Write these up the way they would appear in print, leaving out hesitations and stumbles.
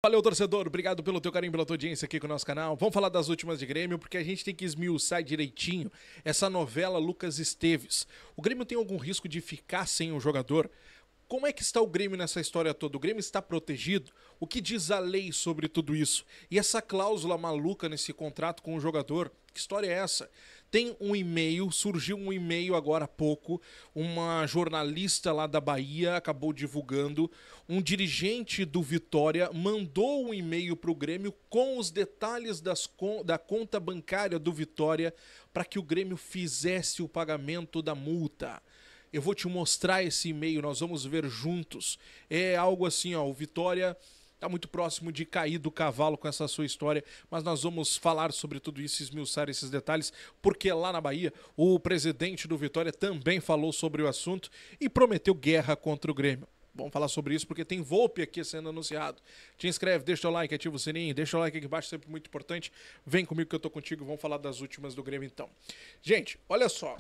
Valeu, torcedor. Obrigado pelo teu carinho, pela tua audiência aqui com o nosso canal. Vamos falar das últimas de Grêmio, porque a gente tem que esmiuçar direitinho essa novela Lucas Esteves. O Grêmio tem algum risco de ficar sem um jogador? Como é que está o Grêmio nessa história toda? O Grêmio está protegido? O que diz a lei sobre tudo isso? E essa cláusula maluca nesse contrato com o jogador? Que história é essa? Tem um e-mail, surgiu um e-mail agora há pouco, uma jornalista lá da Bahia acabou divulgando, um dirigente do Vitória mandou um e-mail para o Grêmio com os detalhes da conta bancária do Vitória para que o Grêmio fizesse o pagamento da multa. Eu vou te mostrar esse e-mail, nós vamos ver juntos. É algo assim, ó, o Vitória está muito próximo de cair do cavalo com essa sua história, mas nós vamos falar sobre tudo isso, esmiuçar esses detalhes, porque lá na Bahia o presidente do Vitória também falou sobre o assunto e prometeu guerra contra o Grêmio. Vamos falar sobre isso porque tem Volpe aqui sendo anunciado. Te inscreve, deixa o like, ativa o sininho, deixa o like aqui embaixo, sempre muito importante. Vem comigo que eu tô contigo, vamos falar das últimas do Grêmio então. Gente, olha só.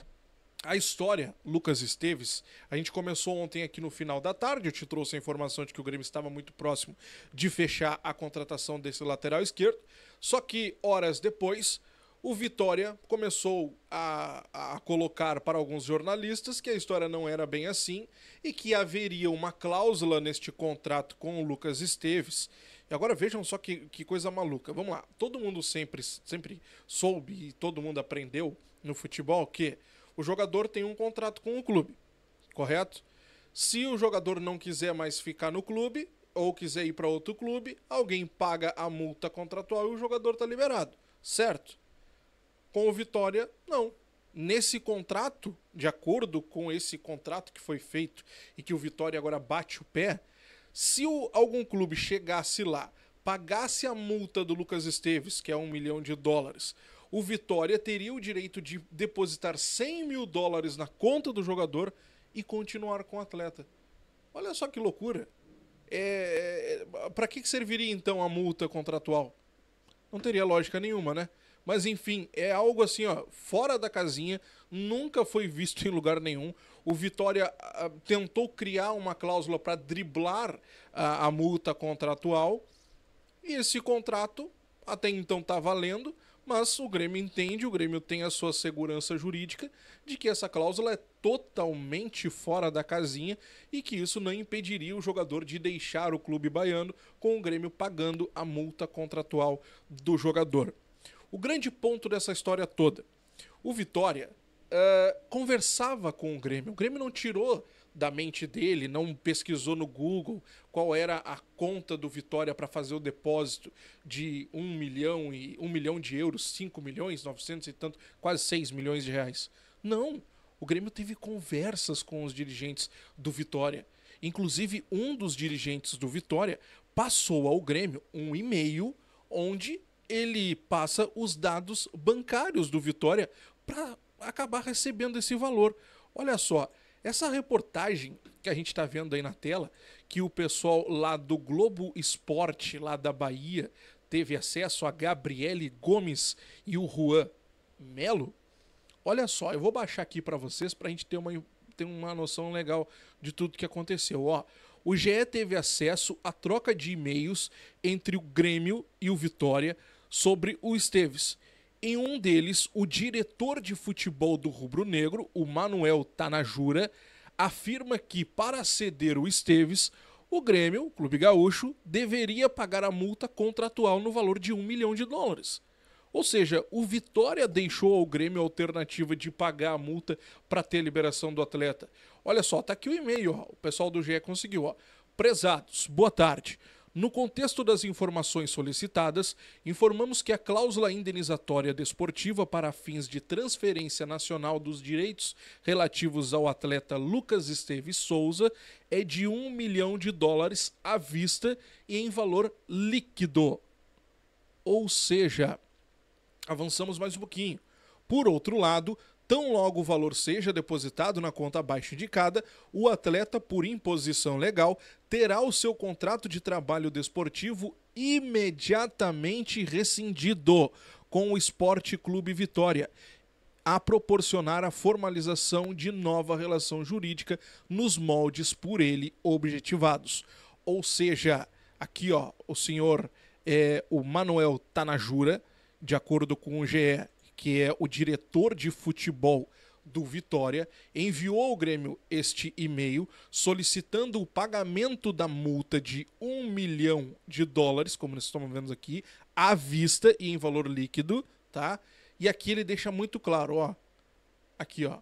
A história, Lucas Esteves, a gente começou ontem aqui no final da tarde, eu te trouxe a informação de que o Grêmio estava muito próximo de fechar a contratação desse lateral esquerdo, só que horas depois o Vitória começou a colocar para alguns jornalistas que a história não era bem assim e que haveria uma cláusula neste contrato com o Lucas Esteves. E agora vejam só que coisa maluca, vamos lá, todo mundo sempre soube e todo mundo aprendeu no futebol que o jogador tem um contrato com o clube, correto? Se o jogador não quiser mais ficar no clube ou quiser ir para outro clube, alguém paga a multa contratual e o jogador está liberado, certo? Com o Vitória, não. Nesse contrato, de acordo com esse contrato que foi feito e que o Vitória agora bate o pé, se algum clube chegasse lá, pagasse a multa do Lucas Esteves, que é $1 milhão, o Vitória teria o direito de depositar $100 mil na conta do jogador e continuar com o atleta. Olha só que loucura. Para que serviria então a multa contratual? Não teria lógica nenhuma, né? Mas enfim, é algo assim, ó, fora da casinha, nunca foi visto em lugar nenhum. O Vitória tentou criar uma cláusula para driblar a multa contratual e esse contrato até então está valendo, mas o Grêmio entende, o Grêmio tem a sua segurança jurídica de que essa cláusula é totalmente fora da casinha e que isso não impediria o jogador de deixar o clube baiano com o Grêmio pagando a multa contratual do jogador. O grande ponto dessa história toda, o Vitória conversava com o Grêmio não tirou da mente dele, não pesquisou no Google qual era a conta do Vitória para fazer o depósito de 1 milhão de euros, 5 milhões, 900 e tanto, quase 6 milhões de reais. Não, o Grêmio teve conversas com os dirigentes do Vitória. Inclusive, um dos dirigentes do Vitória passou ao Grêmio um e-mail onde ele passa os dados bancários do Vitória para acabar recebendo esse valor. Olha só, essa reportagem que a gente está vendo aí na tela, que o pessoal lá do Globo Esporte, lá da Bahia, teve acesso a Gabriele Gomes e o Juan Melo. Olha só, eu vou baixar aqui para vocês para a gente ter uma noção legal de tudo que aconteceu. Ó, o GE teve acesso à troca de e-mails entre o Grêmio e o Vitória sobre o Esteves. Em um deles, o diretor de futebol do Rubro Negro, o Manuel Tanajura, afirma que para ceder o Esteves, o Grêmio, o Clube Gaúcho, deveria pagar a multa contratual no valor de $1 milhão. Ou seja, o Vitória deixou ao Grêmio a alternativa de pagar a multa para ter a liberação do atleta. Olha só, tá aqui o e-mail, ó, o pessoal do GE conseguiu. Ó. Prezados, boa tarde. No contexto das informações solicitadas, informamos que a cláusula indenizatória desportiva para fins de transferência nacional dos direitos relativos ao atleta Lucas Esteves Souza é de $1 milhão à vista e em valor líquido. Ou seja, avançamos mais um pouquinho. Por outro lado, tão logo o valor seja depositado na conta abaixo indicada, o atleta, por imposição legal, terá o seu contrato de trabalho desportivo imediatamente rescindido com o Esporte Clube Vitória, a proporcionar a formalização de nova relação jurídica nos moldes por ele objetivados. Ou seja, Aqui, ó, o senhor, o Manuel Tanajura, de acordo com o GE, que é o diretor de futebol do Vitória, enviou ao Grêmio este e-mail solicitando o pagamento da multa de US$ 1 milhão, como nós estamos vendo aqui, à vista e em valor líquido, tá? E aqui ele deixa muito claro, ó, aqui, ó,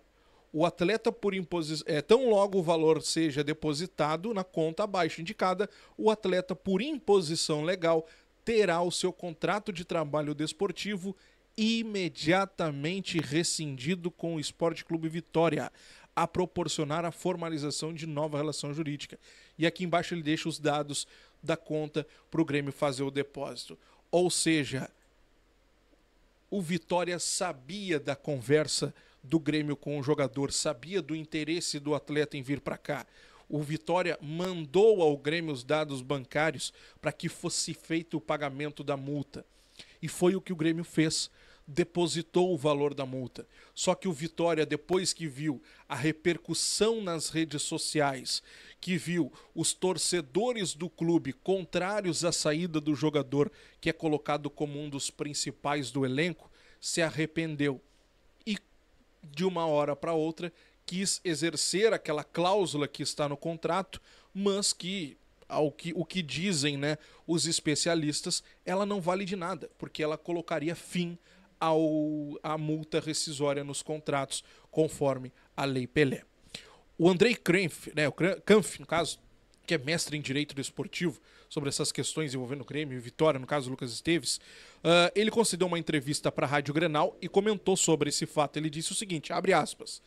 o atleta por imposição, tão logo o valor seja depositado na conta abaixo indicada, o atleta por imposição legal terá o seu contrato de trabalho desportivo imediatamente rescindido com o Esporte Clube Vitória, a proporcionar a formalização de nova relação jurídica. E aqui embaixo ele deixa os dados da conta para o Grêmio fazer o depósito. Ou seja, o Vitória sabia da conversa do Grêmio com o jogador, sabia do interesse do atleta em vir para cá. O Vitória mandou ao Grêmio os dados bancários para que fosse feito o pagamento da multa. E foi o que o Grêmio fez. Depositou o valor da multa. Só que o Vitória, depois que viu a repercussão nas redes sociais, que viu os torcedores do clube contrários à saída do jogador, que é colocado como um dos principais do elenco, se arrependeu. E de uma hora para outra quis exercer aquela cláusula que está no contrato, mas que o que dizem, né, os especialistas, ela não vale de nada, porque ela colocaria fim à multa rescisória nos contratos, conforme a Lei Pelé. O Andrei Kampf, né, no caso, que é mestre em Direito Desportivo, sobre essas questões envolvendo o Grêmio e Vitória, no caso Lucas Esteves, ele concedeu uma entrevista para a Rádio Grenal e comentou sobre esse fato. Ele disse o seguinte, abre aspas,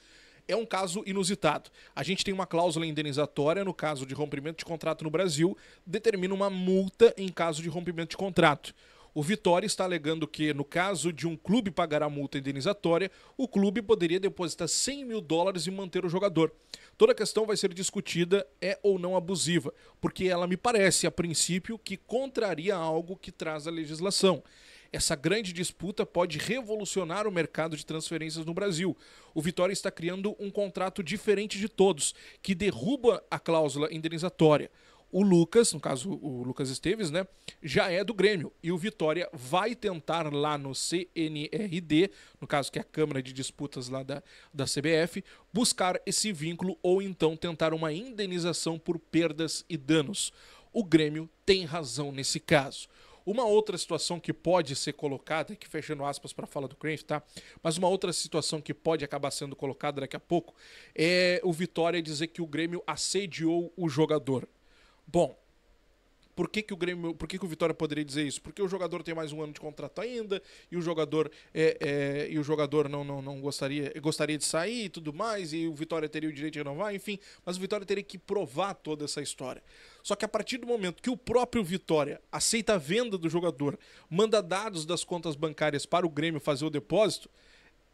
é um caso inusitado. A gente tem uma cláusula indenizatória no caso de rompimento de contrato no Brasil, determina uma multa em caso de rompimento de contrato. O Vitória está alegando que, no caso de um clube pagar a multa indenizatória, o clube poderia depositar US$100 mil e manter o jogador. Toda a questão vai ser discutida, é ou não abusiva, porque ela me parece, a princípio, que contraria algo que traz a legislação. Essa grande disputa pode revolucionar o mercado de transferências no Brasil. O Vitória está criando um contrato diferente de todos, que derruba a cláusula indenizatória. O Lucas, no caso o Lucas Esteves, né, já é do Grêmio. E o Vitória vai tentar lá no CNRD, no caso que é a Câmara de Disputas lá da CBF, buscar esse vínculo ou então tentar uma indenização por perdas e danos. O Grêmio tem razão nesse caso. Uma outra situação que pode ser colocada, aqui fechando aspas para a fala do Kampf, tá? Mas uma outra situação que pode acabar sendo colocada daqui a pouco é o Vitória dizer que o Grêmio assediou o jogador. Bom, por que o Vitória poderia dizer isso? Porque o jogador tem mais um ano de contrato ainda e o jogador não gostaria de sair e tudo mais, e o Vitória teria o direito de renovar, enfim, mas o Vitória teria que provar toda essa história. Só que a partir do momento que o próprio Vitória aceita a venda do jogador, manda dados das contas bancárias para o Grêmio fazer o depósito,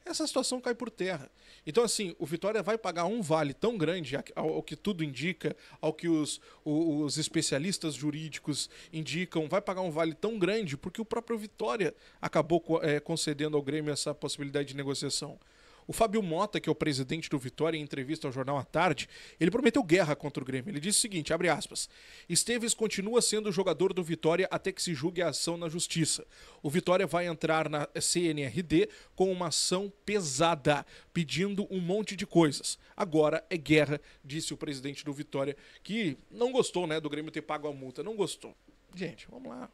essa situação cai por terra. Então, assim, o Vitória vai pagar um vale tão grande, ao que tudo indica, ao que os especialistas jurídicos indicam, vai pagar um vale tão grande porque o próprio Vitória acabou concedendo ao Grêmio essa possibilidade de negociação. O Fábio Mota, que é o presidente do Vitória, em entrevista ao Jornal à Tarde, ele prometeu guerra contra o Grêmio. Ele disse o seguinte, abre aspas, Esteves continua sendo jogador do Vitória até que se julgue a ação na justiça. O Vitória vai entrar na CNRD com uma ação pesada, pedindo um monte de coisas. Agora é guerra, disse o presidente do Vitória, que não gostou, né, do Grêmio ter pago a multa. Não gostou. Gente, vamos lá.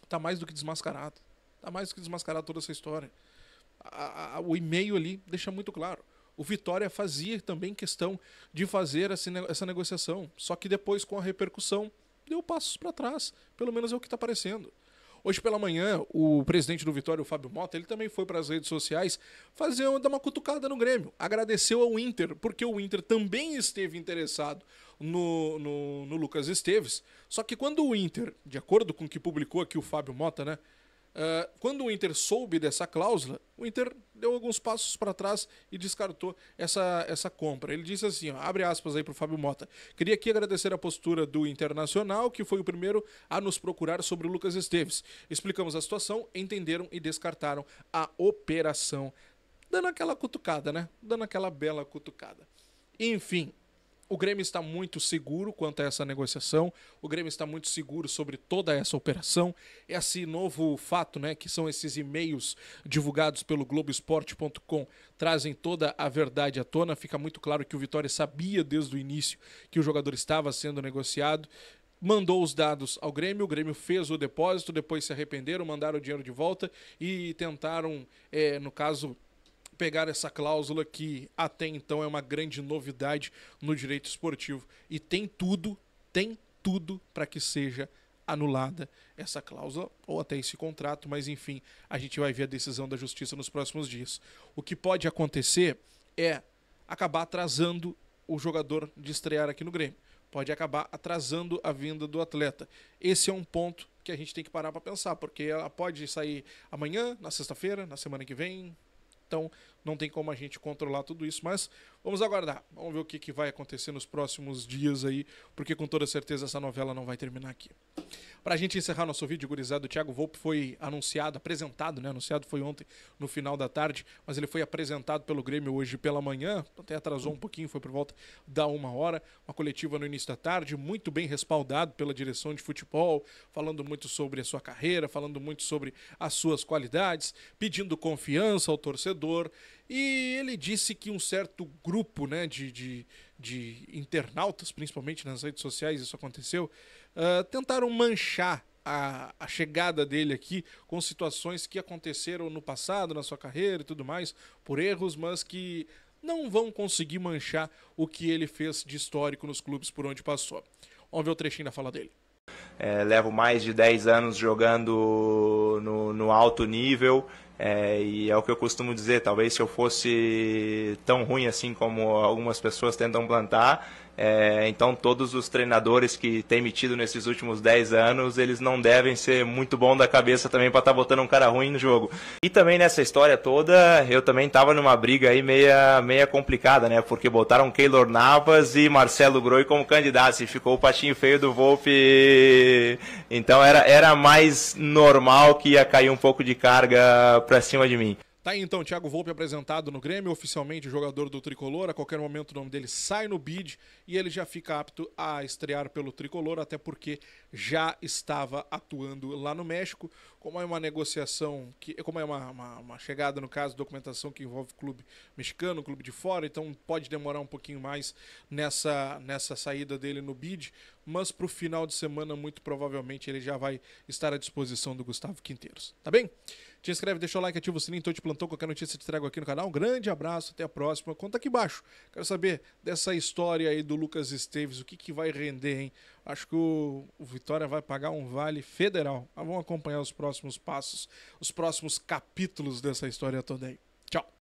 Tá mais do que desmascarado. Tá mais do que desmascarado toda essa história. O e-mail ali deixa muito claro. O Vitória fazia também questão de fazer essa negociação, só que depois, com a repercussão, deu passos para trás. Pelo menos é o que está aparecendo. Hoje pela manhã, o presidente do Vitória, o Fábio Mota, ele também foi para as redes sociais dar uma cutucada no Grêmio. Agradeceu ao Inter, porque o Inter também esteve interessado no Lucas Esteves. Só que quando o Inter, de acordo com o que publicou aqui o Fábio Mota, né? Quando o Inter soube dessa cláusula, o Inter deu alguns passos para trás e descartou essa compra. Ele disse assim, ó, abre aspas aí para o Fábio Mota, queria aqui agradecer a postura do Internacional, que foi o primeiro a nos procurar sobre o Lucas Esteves. Explicamos a situação, entenderam e descartaram a operação. Dando aquela cutucada, né? Dando aquela bela cutucada. Enfim, O Grêmio está muito seguro quanto a essa negociação, o Grêmio está muito seguro sobre toda essa operação. Esse novo fato, né, que são esses e-mails divulgados pelo Globoesporte.com, trazem toda a verdade à tona. Fica muito claro que o Vitória sabia desde o início que o jogador estava sendo negociado, mandou os dados ao Grêmio, o Grêmio fez o depósito, depois se arrependeram, mandaram o dinheiro de volta e tentaram, no caso, pegar essa cláusula que até então é uma grande novidade no direito esportivo e tem tudo para que seja anulada essa cláusula ou até esse contrato, mas enfim, a gente vai ver a decisão da justiça nos próximos dias. O que pode acontecer é acabar atrasando o jogador de estrear aqui no Grêmio, pode acabar atrasando a vinda do atleta. Esse é um ponto que a gente tem que parar para pensar, porque ela pode sair amanhã, na sexta-feira, na semana que vem. Então não tem como a gente controlar tudo isso, mas vamos aguardar. Vamos ver o que vai acontecer nos próximos dias aí, porque com toda certeza essa novela não vai terminar aqui. Para a gente encerrar nosso vídeo, gurizado, o Thiago Volpi foi apresentado, né? Anunciado foi ontem no final da tarde, mas ele foi apresentado pelo Grêmio hoje pela manhã, até atrasou um pouquinho, foi por volta da 1h, uma coletiva no início da tarde, muito bem respaldado pela direção de futebol, falando muito sobre a sua carreira, falando muito sobre as suas qualidades, pedindo confiança ao torcedor, e ele disse que um certo grupo, né, de internautas, principalmente nas redes sociais, isso aconteceu, tentaram manchar a chegada dele aqui com situações que aconteceram no passado, na sua carreira e tudo mais, por erros, mas que não vão conseguir manchar o que ele fez de histórico nos clubes por onde passou. Vamos ver o trechinho da fala dele. Levo mais de 10 anos jogando no alto nível, e é o que eu costumo dizer, talvez se eu fosse tão ruim assim como algumas pessoas tentam plantar, então todos os treinadores que tem metido nesses últimos 10 anos, eles não devem ser muito bom da cabeça também para estar botando um cara ruim no jogo. E também nessa história toda, eu também estava numa briga aí meia complicada, né? Porque botaram Keylor Navas e Marcelo Groi como candidatos e ficou o patinho feio do Volpi. Então era mais normal que ia cair um pouco de carga para cima de mim. Tá aí então, Thiago Volpi apresentado no Grêmio, oficialmente jogador do Tricolor. A qualquer momento o nome dele sai no bid e ele já fica apto a estrear pelo Tricolor, até porque já estava atuando lá no México. Como é uma negociação, como é uma chegada, no caso, documentação que envolve clube mexicano, clube de fora, então pode demorar um pouquinho mais nessa saída dele no bid, mas para o final de semana, muito provavelmente, ele já vai estar à disposição do Gustavo Quinteiros. Tá bem? Te inscreve, deixa o like, ativa o sininho, então te plantou, qualquer notícia te trago aqui no canal. Um grande abraço, até a próxima. Conta aqui embaixo. Quero saber dessa história aí do Lucas Esteves, o que vai render, hein? Acho que o Vitória vai pagar um vale federal. Mas vamos acompanhar os próximos passos, os próximos capítulos dessa história toda aí. Tchau.